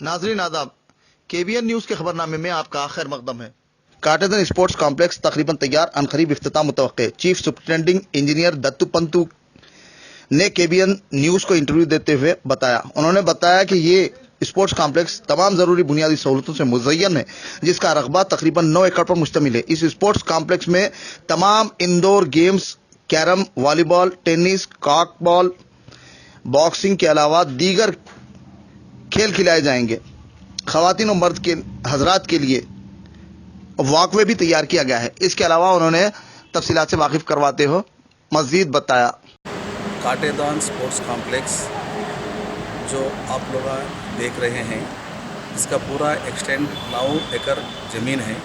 नाजरीन आदाब, KBN news के खबरनामे में आपका खैर मकदम है। काटेदन स्पोर्ट्स कॉम्प्लेक्स तकरीबन तैयार, अनकरीब इफ्तिताह मुतवक्के। चीफ सुपरिटेंडिंग इंजीनियर दत्तू पंतु ने केबीएन न्यूज को इंटरव्यू देते हुए बताया। उन्होंने बताया कि ये स्पोर्ट्स कॉम्प्लेक्स तमाम जरूरी बुनियादी सहूलतों से मुज़य्यन है, जिसका रकबा तकरीबन 9 एकड़ पर मुश्तमिल है। इस स्पोर्ट्स कॉम्प्लेक्स में तमाम indoor games, carrom, volleyball, tennis, कॉकबॉल, बॉक्सिंग के अलावा दीगर खेल खिलाए जाएंगे। खवातीन और मर्द के हजरात के लिए वॉकवे भी तैयार किया गया है। इसके अलावा उन्होंने तफसीलात से वाकिफ करवाते हो मजीद बताया। काटेदान स्पोर्ट्स कॉम्प्लेक्स जो आप लोग देख रहे हैं, इसका पूरा एक्सटेंड 9 एकड़ ज़मीन है।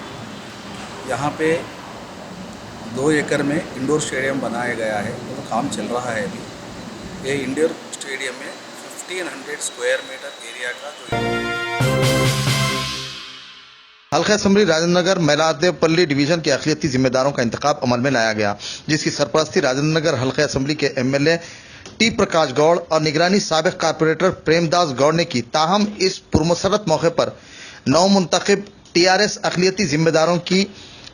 यहाँ पे 2 एकड़ में इंडोर स्टेडियम बनाया गया है, तो काम चल रहा है अभी। ये इंडोर स्टेडियम में 1500 स्क्वायर मीटर एरिया का हल्का असम्बली राजेंद्र नगर मैलादेवपल्ली डिवीजन के अक़लियती जिम्मेदारों का इंतखाब अमल में लाया गया, जिसकी सरपरस्ती राजेंद्र नगर हल्का असम्बली के एमएलए टी प्रकाश गौड़ और निगरानी साबिक़ कारपोरेटर प्रेमदास गौड़ ने की। ताहम इस पुरमसरत मौके पर नौ मुंतखब टीआरएस अक़लियती जिम्मेदारों की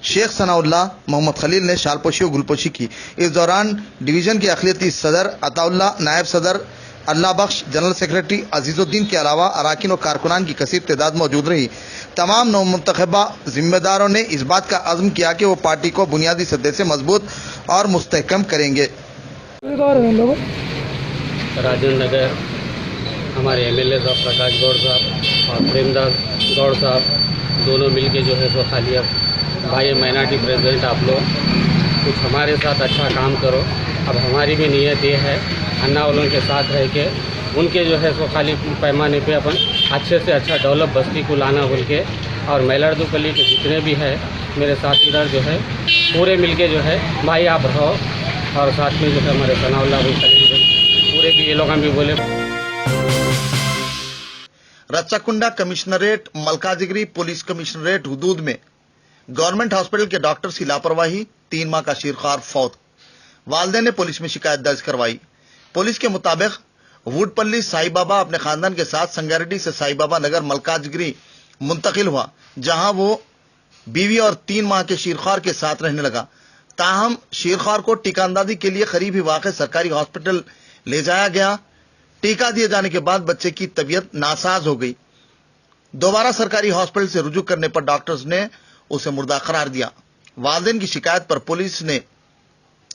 शेख सनाउल्लाह मोहम्मद खलील ने शालपोशी और गुलपोशी की। इस दौरान डिवीजन के अक़लियती सदर अताउल्लाह, नायब सदर अल्लाह बख्श, जनरल सेक्रेटरी अजीजुद्दीन के अलावा अराकीन और कारकुनान की कसीर तादाद मौजूद रही। तमाम नौ मुंतखबा जिम्मेदारों ने इस बात का अज़्म किया कि वो पार्टी को बुनियादी सतह से मजबूत और मुस्तहकम करेंगे। राजेंद्र नगर हमारे एमएलए साहब प्रकाश गौड़ साहब और प्रेमदास गौड़ साहब दोनों मिलके जो है सो खाली अब भाई माइनॉरिटी प्रेसिडेंट आप लोग कुछ हमारे साथ अच्छा काम करो। अब हमारी भी नीयत ये है अन्ना वालों के साथ रह के उनके जो है सो खाली पैमाने पे अपन अच्छे से अच्छा डेवलप बस्ती को लाना बोल के, और मैलादेवपल्ली के जितने भी है मेरे साथीदार जो है पूरे मिलके जो है भाई आप रहो, और साथ में जो है हमारे सनाउल्लाह भाई खलील भाई पूरे भी ये लोग हम भी बोले। रच्चाकुंडा कमिश्नरेट मलकाजिगिरी पुलिस कमिश्नरेट हुदूद में गवर्नमेंट हॉस्पिटल के डॉक्टर्स की लापरवाही, 3 माह का शीरखार फौत। वालिदैन ने पुलिस में शिकायत दर्ज करवाई। पुलिस के मुताबिक वुडपल्ली साई बाबा अपने खानदान के साथ संगारेड्डी से साई बाबा नगर मलकाजिगिरी मुंतकिल हुआ, जहां वो बीवी और 3 माह के शीरखार के साथ रहने लगा। ताहम शीरखार को टीका अंदाजी के लिए करीब ही वाक़ सरकारी हॉस्पिटल ले जाया गया। टीका दिए जाने के बाद बच्चे की तबीयत नासाज हो गई। दोबारा सरकारी हॉस्पिटल से रुजू करने पर डॉक्टर्स ने उसे मुर्दा करार दिया। वालिदैन की शिकायत पर पुलिस ने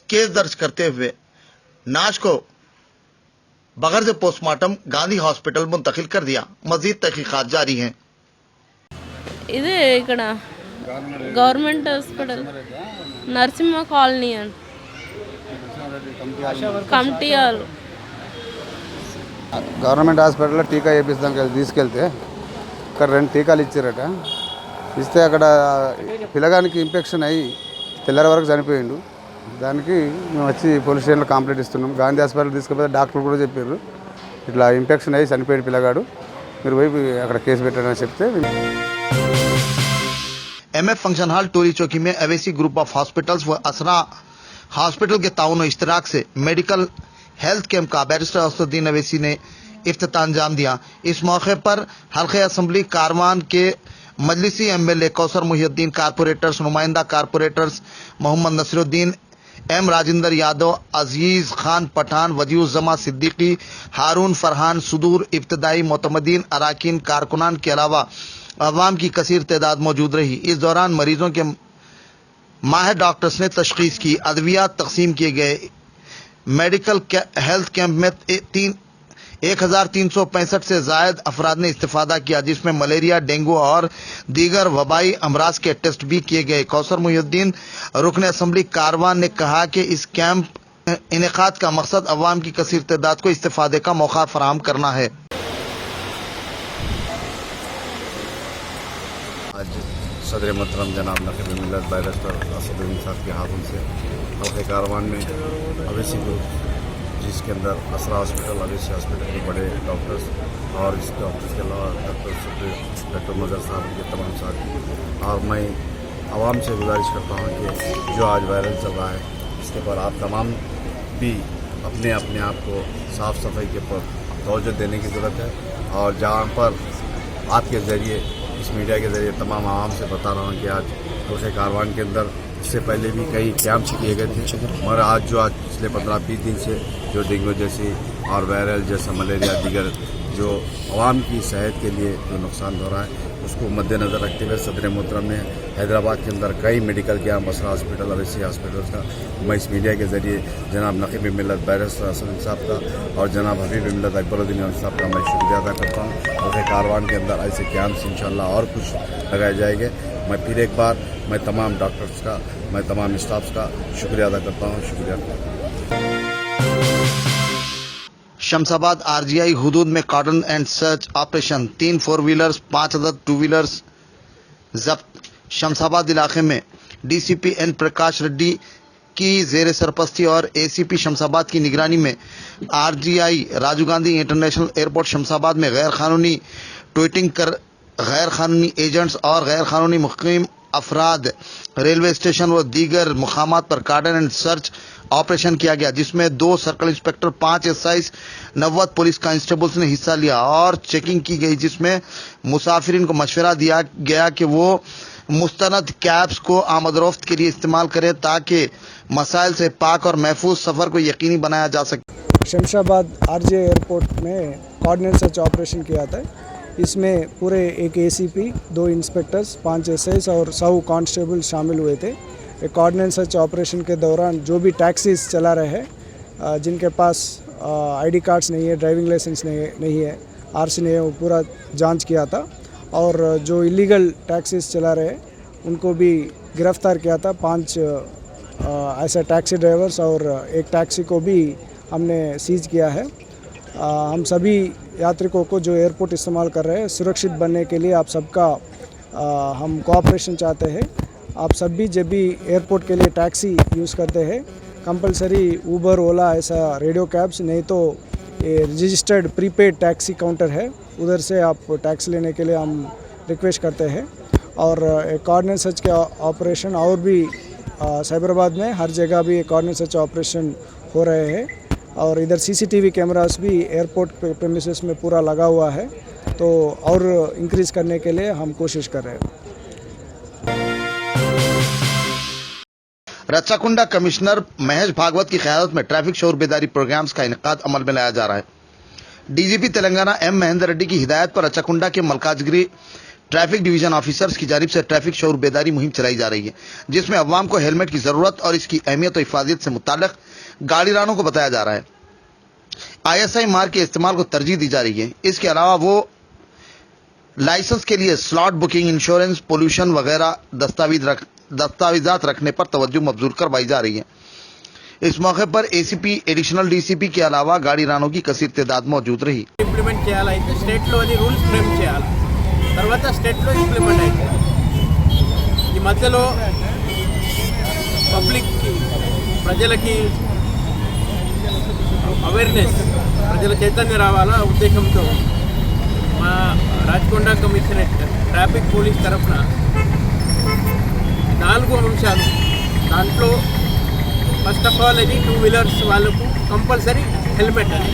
केस दर्ज करते हुए नाश को बगैर से पोस्टमार्टम गांधी हॉस्पिटल मुंतकिल कर दिया। मजीद तहकीकात जारी हैं। ఇదే ఇక్కడ గవర్నమెంట్ హాస్పిటల్ నరసింహ కాలనీ అని కమిటీ వాళ్ళు గవర్నమెంట్ హాస్పిటల్లో టీకా వేపిస్తానికి తీసుకెళ్తే ఇక్కడ 2 టీకాలు ఇచ్చారట. ఇస్తే అక్కడ పిల్లగానికి ఇన్ఫెక్షన్ అయ్యి తెల్లర వరకు చనిపోయిండు. దానికి మేము వచ్చి పోలీస్ స్టేషన్లో కంప్లైంట్ ఇస్తున్నాం. గాంధీ హాస్పిటల్ తీసుకుపోతే డాక్టర్ కూడా చెప్పారు ఇట్లా ఇన్ఫెక్షన్ అయ్యి చనిపోయాడు పిల్లగాడు, మీరు పోయి అక్కడ కేసు పెట్టారని చెప్తే एमएफ फंक्शन हॉल टोरी चौकी में अवैसी ग्रुप ऑफ हॉस्पिटल्स व असरा हॉस्पिटल के ताउन इश्तराक से मेडिकल हेल्थ कैंप का बैरिस्टर असदुद्दीन अवैसी ने इफ्तिताह अंजाम दिया। इस मौके पर हल्का असम्बली कारवान के मजलिसी एमएलए कौसर मुहिउद्दीन, कारपोरेटर्स, नुमाइंदा कारपोरेटर्स मोहम्मद नसीरुद्दीन, एम राजेंद्र यादव, अजीज खान पठान, वजीउज़्ज़मा सिद्दीकी, हारून फरहान, सुदूर इब्तदाई मोतमदीन, अराकीन, कारकुनान के अलावा अवाम की कसीर तादाद मौजूद रही। इस दौरान मरीजों के माहिर डॉक्टर्स ने तशखीस की, अद्वियात तकसीम किए गए। मेडिकल हेल्थ कैंप में 1365 से जायद अफराद ने इस्तेफादा किया, जिसमें मलेरिया, डेंगू और दीगर वबाई अमराज के टेस्ट भी किए गए। कौसर मुहिउद्दीन रुकन असम्बली कारवान ने कहा कि इस कैंप इनेकाद का मकसद अवाम की कसीर तादाद को इस्तेफादे का मौका फराहम करना है। आज सदर मोहतरम जनाब नकीब मिल्लत बैरिस्टर असदुद्दीन साहब के हाथों से हल्के कारवान में अवैसी ग्रुप, जिसके अंदर असरा हॉस्पिटल, अवैसी हॉस्पिटल के बड़े डॉक्टर्स और इस डॉक्टर्स के अलावा डॉक्टर मजर साहब के तमाम साथी, और मैं आवाम से गुजारिश करता हूँ कि जो आज वायरल चल रहा है इसके पर आप तमाम भी अपने आप को साफ़ सफाई के ऊपर तवज्जो देने की ज़रूरत है। और जहाँ पर आपके ज़रिए, इस मीडिया के ज़रिए तमाम आवाम से बता रहा हूँ कि आज हल्के कारवान के अंदर इससे पहले भी कई कैंप्स किए गए थे, मगर आज पिछले 15-20 दिन से जो डेंगू जैसी और वायरल जैसा मलेरिया दीगर जो आवाम की सेहत के लिए जो नुकसान हो रहा है, उसको मद्देनज़र रखते हुए सदर मोहतरम ने हैदराबाद के अंदर कई मेडिकल कैंप, असरा हॉस्पिटल, अवेसी हॉस्पिटल का मैं इस मीडिया के ज़रिए जनाब नकीब मिल्लत बैरिस्टर असद साहब का और जनाब हबीब मिल्लत अकबरुद्दीन साहब का मैं शुक्रिया अदा करता हूँ। हल्के कारवान के अंदर ऐसे कैंप्स इंशाल्लाह और कुछ लगाए जाएंगे। मैं फिर एक बार मैं तमाम डॉक्टर्स का, मैं तमाम स्टाफ्स का शुक्रिया अदा करता हूँ। शुक्रिया। शमशाबाद आरजीआई हुदूद में cordon and search operation, 3 4 wheelers 5 अदद 2 व्हीलर्स जब्त। शमशाबाद इलाके में डीसीपी एन प्रकाश रेड्डी की जेर सरपस्ती और एसीपी शमशाबाद की निगरानी में RGI Rajiv Gandhi international airport Shamshabad में गैर कानूनी ट्वीटिंग कर गैर कानूनी एजेंट्स और गैर कानूनी मुकीम अफराद रेलवे स्टेशन व दीगर मुकामात पर कॉर्डन एंड सर्च ऑपरेशन किया गया, जिसमें 2 circle inspector, 5 SIs, 90 police constables ने हिस्सा लिया और चेकिंग की गई, जिसमें मुसाफिरीन को मशवरा दिया गया कि वो मुस्तनद कैब्स को आमदरफ्त के लिए इस्तेमाल करें ताकि मसाइल से पाक और महफूज सफ़र को यकीनी बनाया जा सके। शमशाबाद आरजीआई एयरपोर्ट में कॉर्डिनेट सर्च ऑपरेशन किया था। इसमें पूरे एक एसीपी, 2 इंस्पेक्टर्स, 5 एसआईज और 100 कांस्टेबल शामिल हुए थे। एक कोऑर्डिनेट सर्च ऑपरेशन के दौरान जो भी टैक्सीज चला रहे हैं, जिनके पास आईडी कार्ड्स नहीं है, ड्राइविंग लाइसेंस नहीं है, आरसी नहीं है, वो पूरा जांच किया था। और जो इलीगल टैक्सीज चला रहे उनको भी गिरफ्तार किया था। 5 ऐसे टैक्सी ड्राइवर्स और एक टैक्सी को भी हमने सीज किया है। हम सभी यात्रिकों को जो एयरपोर्ट इस्तेमाल कर रहे हैं, सुरक्षित बनने के लिए आप सबका हम कोऑपरेशन चाहते हैं। आप सब भी जब भी एयरपोर्ट के लिए टैक्सी यूज़ करते हैं, कंपलसरी ऊबर, ओला ऐसा रेडियो कैब्स, नहीं तो ये रजिस्टर्ड प्रीपेड टैक्सी काउंटर है, उधर से आप टैक्सी लेने के लिए हम रिक्वेस्ट करते हैं। और एक कोऑर्डिनेट सर्च के ऑपरेशन और भी साइबराबाद में हर जगह भी कोऑर्डिनेट सर्च ऑपरेशन हो रहे हैं। और इधर सीसीटीवी कैमरास भी एयरपोर्ट प्रेमिसेस में पूरा लगा हुआ है, तो और इंक्रीज़ करने के लिए हम कोशिश कर रहे हैं। रच्चाकुंडा कमिश्नर महेश भागवत की क़यादत में ट्रैफिक शऊर बेदारी प्रोग्राम्स का इनेकाद अमल में लाया जा रहा है। डीजीपी तेलंगाना एम महेंद्र रेड्डी की हिदायत पर रच्चाकुंडा के मलकाजगिरी ट्रैफिक डिवीजन ऑफिसर्स की जानिब से ट्रैफिक शऊर बेदारी मुहिम चलाई जा रही है, जिसमें अवाम को हेलमेट की जरूरत और इसकी अहमियत और हिफाजत से मुताल्लिक गाड़ीरानों को बताया जा रहा है। ISI मार्क के इस्तेमाल को तरजीह दी जा रही है। इसके अलावा वो लाइसेंस के लिए स्लॉट बुकिंग, इंश्योरेंस, पोल्यूशन वगैरह दस्तावेजात रखने पर तवज्जो मबजूल करवाई जा रही है। इस मौके पर एसीपी, एडिशनल डीसीपी के अलावा गाड़ीरानों की कसीर तादाद मौजूद रही। इंप्लीमेंट చేయాలైతే స్టేట్ లో అది రూల్స్ ఫ్రేమ్ చేయాలి, తర్వాత స్టేట్ లో ఇంప్లిమెంట్ అవుతుంది। ఈ మధ్యలో పబ్లిక్ కి, ప్రజలకి అవేర్నెస్, ప్రజల చైతన్యం రావాలా ఉద్దేశంతో మా రాచకొండ కమిషనరేట్ ట్రాఫిక్ పోలీస్ తరఫున 4 అంశాలు, దాంట్లో ఫస్ట్ ఆఫ్ ఆల్ ఇది 2 వీలర్స్ వాళ్ళకు కంపల్సరీ హెల్మెట్ అని।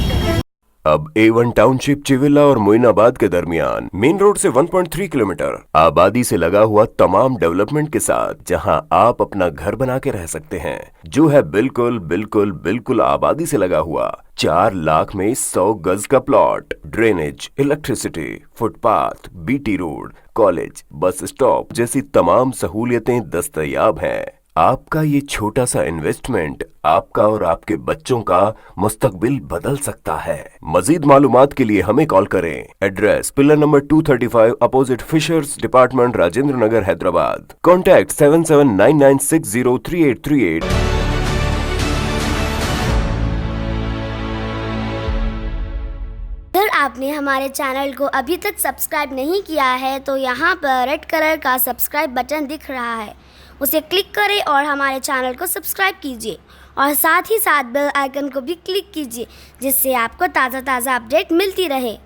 अब A1 टाउनशिप चिविला और मोइनाबाद के दरमियान मेन रोड से 1.3 किलोमीटर आबादी से लगा हुआ तमाम डेवलपमेंट के साथ जहां आप अपना घर बना के रह सकते हैं, जो है बिल्कुल बिल्कुल बिल्कुल आबादी से लगा हुआ। 4 लाख में 100 गज का plot, drainage, electricity, footpath, BT road, college, bus stop जैसी तमाम सहूलियतें दस्तयाब हैं। आपका ये छोटा सा इन्वेस्टमेंट आपका और आपके बच्चों का मुस्तकबिल बदल सकता है। मजीद मालूमात के लिए हमें कॉल करें। Address pillar number 235 opposite fishers department, Rajendra Nagar, Hyderabad. Contact 7799603838। अगर आपने हमारे चैनल को अभी तक सब्सक्राइब नहीं किया है तो यहाँ पर रेड कलर का सब्सक्राइब बटन दिख रहा है, उसे क्लिक करें और हमारे चैनल को सब्सक्राइब कीजिए और साथ ही साथ बेल आइकन को भी क्लिक कीजिए, जिससे आपको ताज़ा अपडेट मिलती रहे।